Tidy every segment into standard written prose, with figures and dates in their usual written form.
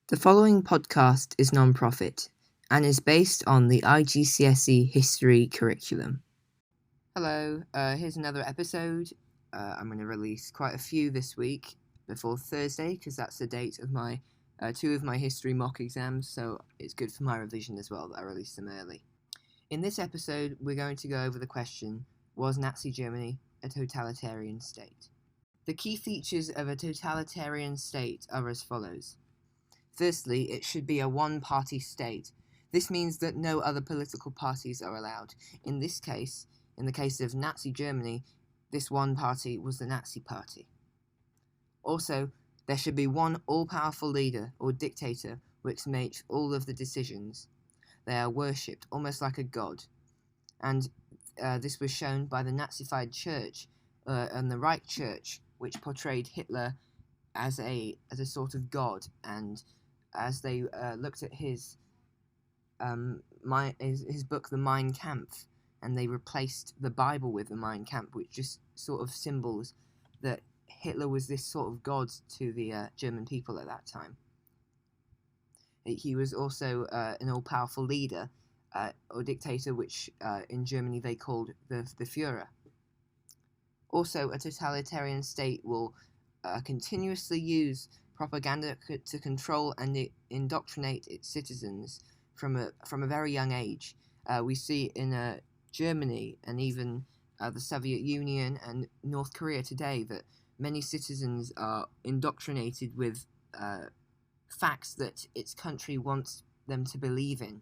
The following podcast is non-profit and is based on the IGCSE history curriculum. Hello, here's another episode. I'm going to release quite a few this week before Thursday because that's the date of my two of my history mock exams, so it's good for my revision as well that I release them early. In this episode, we're going to go over the question, was Nazi Germany a totalitarian state? The key features of a totalitarian state are as follows. Firstly, it should be a one-party state. This means that no other political parties are allowed. In this case, in the case of Nazi Germany, this one party was the Nazi Party. Also, there should be one all-powerful leader or dictator which makes all of the decisions. They are worshipped almost like a god. And this was shown by the Nazified church and the Reich Church, which portrayed Hitler as a sort of god, and as they looked at his book, the Mein Kampf, and they replaced the Bible with the Mein Kampf, which just sort of symbols that Hitler was this sort of god to the German people at that time. He was also an all-powerful leader or dictator, which in Germany they called the Führer. Also, a totalitarian state will continuously use propaganda to control and indoctrinate its citizens from a very young age. We see in Germany and even the Soviet Union and North Korea today that many citizens are indoctrinated with facts that its country wants them to believe in,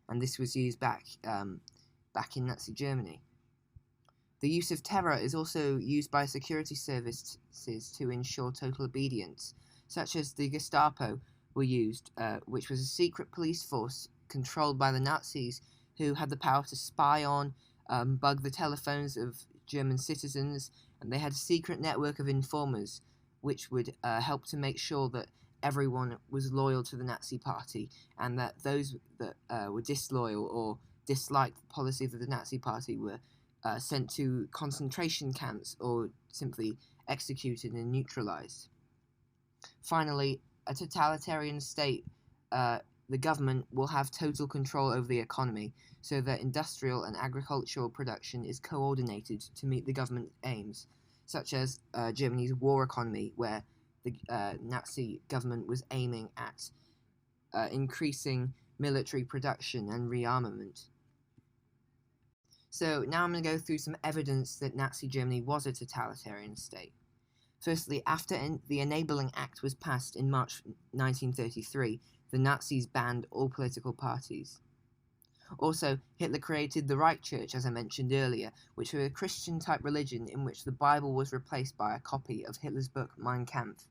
and this was used back in Nazi Germany. The use of terror is also used by security services to ensure total obedience, such as the Gestapo were used, which was a secret police force controlled by the Nazis who had the power to spy on, bug the telephones of German citizens, and they had a secret network of informers which would help to make sure that everyone was loyal to the Nazi Party, and that those that were disloyal or disliked the policies of the Nazi Party were sent to concentration camps or simply executed and neutralized. Finally, a totalitarian state, the government will have total control over the economy, so that industrial and agricultural production is coordinated to meet the government aims, such as Germany's war economy, where the Nazi government was aiming at increasing military production and rearmament. So now I'm going to go through some evidence that Nazi Germany was a totalitarian state. Firstly, after the Enabling Act was passed in March 1933, the Nazis banned all political parties. Also, Hitler created the Reich Church, as I mentioned earlier, which was a Christian-type religion in which the Bible was replaced by a copy of Hitler's book Mein Kampf.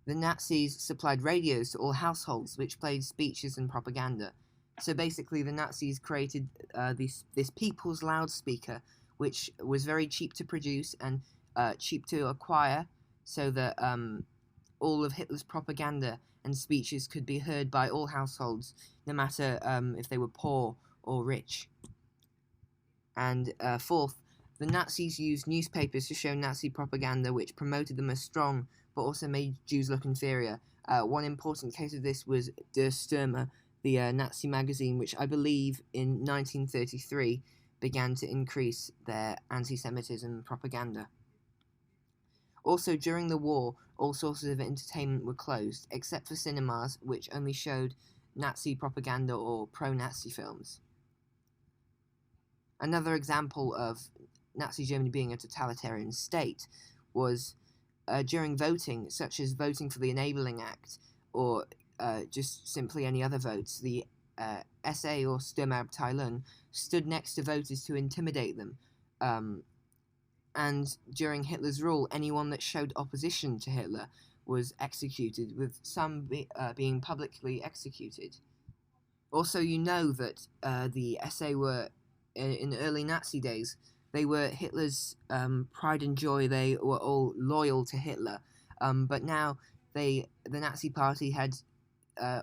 The Nazis supplied radios to all households, which played speeches and propaganda. So basically, the Nazis created this people's loudspeaker, which was very cheap to produce and cheap to acquire, so that all of Hitler's propaganda and speeches could be heard by all households, no matter if they were poor or rich. And fourth, the Nazis used newspapers to show Nazi propaganda, which promoted them as strong, but also made Jews look inferior. One important case of this was Der Stürmer, the Nazi magazine, which I believe in 1933 began to increase their anti-Semitism propaganda. Also, during the war, all sources of entertainment were closed, except for cinemas, which only showed Nazi propaganda or pro-Nazi films. Another example of Nazi Germany being a totalitarian state was during voting, such as voting for the Enabling Act, or just simply any other votes. The SA or Sturmabteilung stood next to voters to intimidate them. And during Hitler's rule, anyone that showed opposition to Hitler was executed, with some being publicly executed. Also, you know that the SA were, in early Nazi days, they were Hitler's pride and joy. They were all loyal to Hitler. But now the Nazi Party had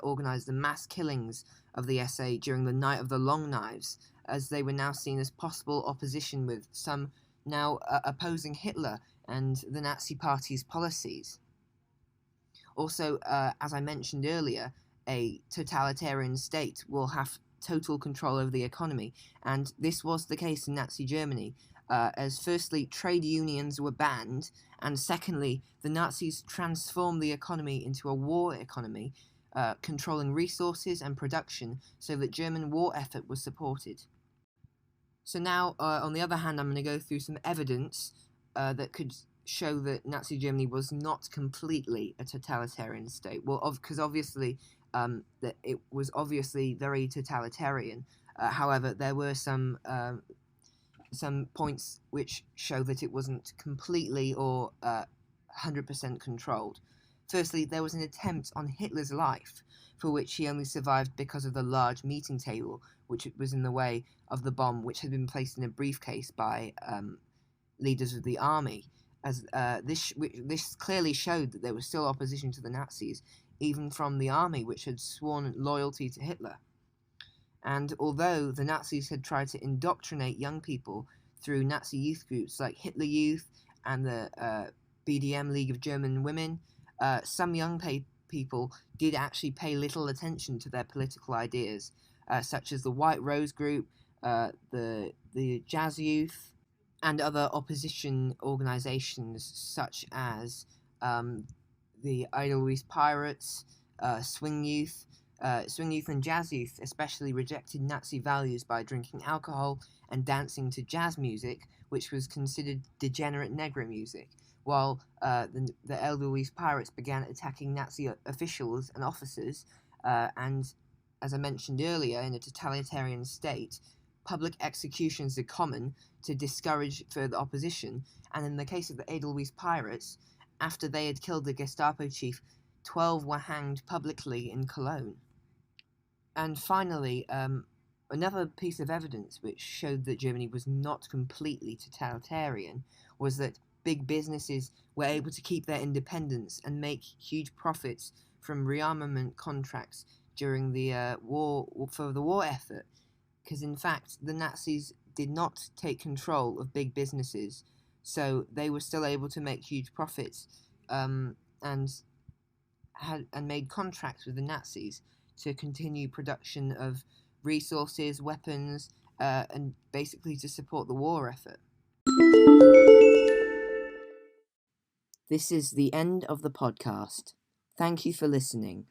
organised the mass killings of the SA during the Night of the Long Knives, as they were now seen as possible opposition, with some now opposing Hitler and the Nazi Party's policies. Also, as I mentioned earlier, a totalitarian state will have total control over the economy, and this was the case in Nazi Germany, as firstly, trade unions were banned, and secondly, the Nazis transformed the economy into a war economy, controlling resources and production so that German war effort was supported. So now, on the other hand, I'm going to go through some evidence that could show that Nazi Germany was not completely a totalitarian state. Well, because obviously, that it was obviously very totalitarian. However, there were some points which show that it wasn't completely or 100% controlled. Firstly, there was an attempt on Hitler's life, for which he only survived because of the large meeting table, which was in the way of the bomb, which had been placed in a briefcase by leaders of the army. As this clearly showed that there was still opposition to the Nazis, even from the army, which had sworn loyalty to Hitler. And although the Nazis had tried to indoctrinate young people through Nazi youth groups like Hitler Youth and the BDM League of German Women, some young people did actually pay little attention to their political ideas, such as the White Rose Group, the Jazz Youth, and other opposition organizations such as the Edelweiss Pirates, Swing Youth. Swing Youth and Jazz Youth especially rejected Nazi values by drinking alcohol and dancing to jazz music, which was considered degenerate Negro music, while the Edelweiss Pirates began attacking Nazi officials and officers, and, as I mentioned earlier, in a totalitarian state, public executions are common to discourage further opposition, and in the case of the Edelweiss Pirates, after they had killed the Gestapo chief, 12 were hanged publicly in Cologne. And finally, another piece of evidence which showed that Germany was not completely totalitarian was that big businesses were able to keep their independence and make huge profits from rearmament contracts during the war effort, because in fact the Nazis did not take control of big businesses, so they were still able to make huge profits, and made contracts with the Nazis to continue production of resources, weapons, and basically to support the war effort. This is the end of the podcast. Thank you for listening.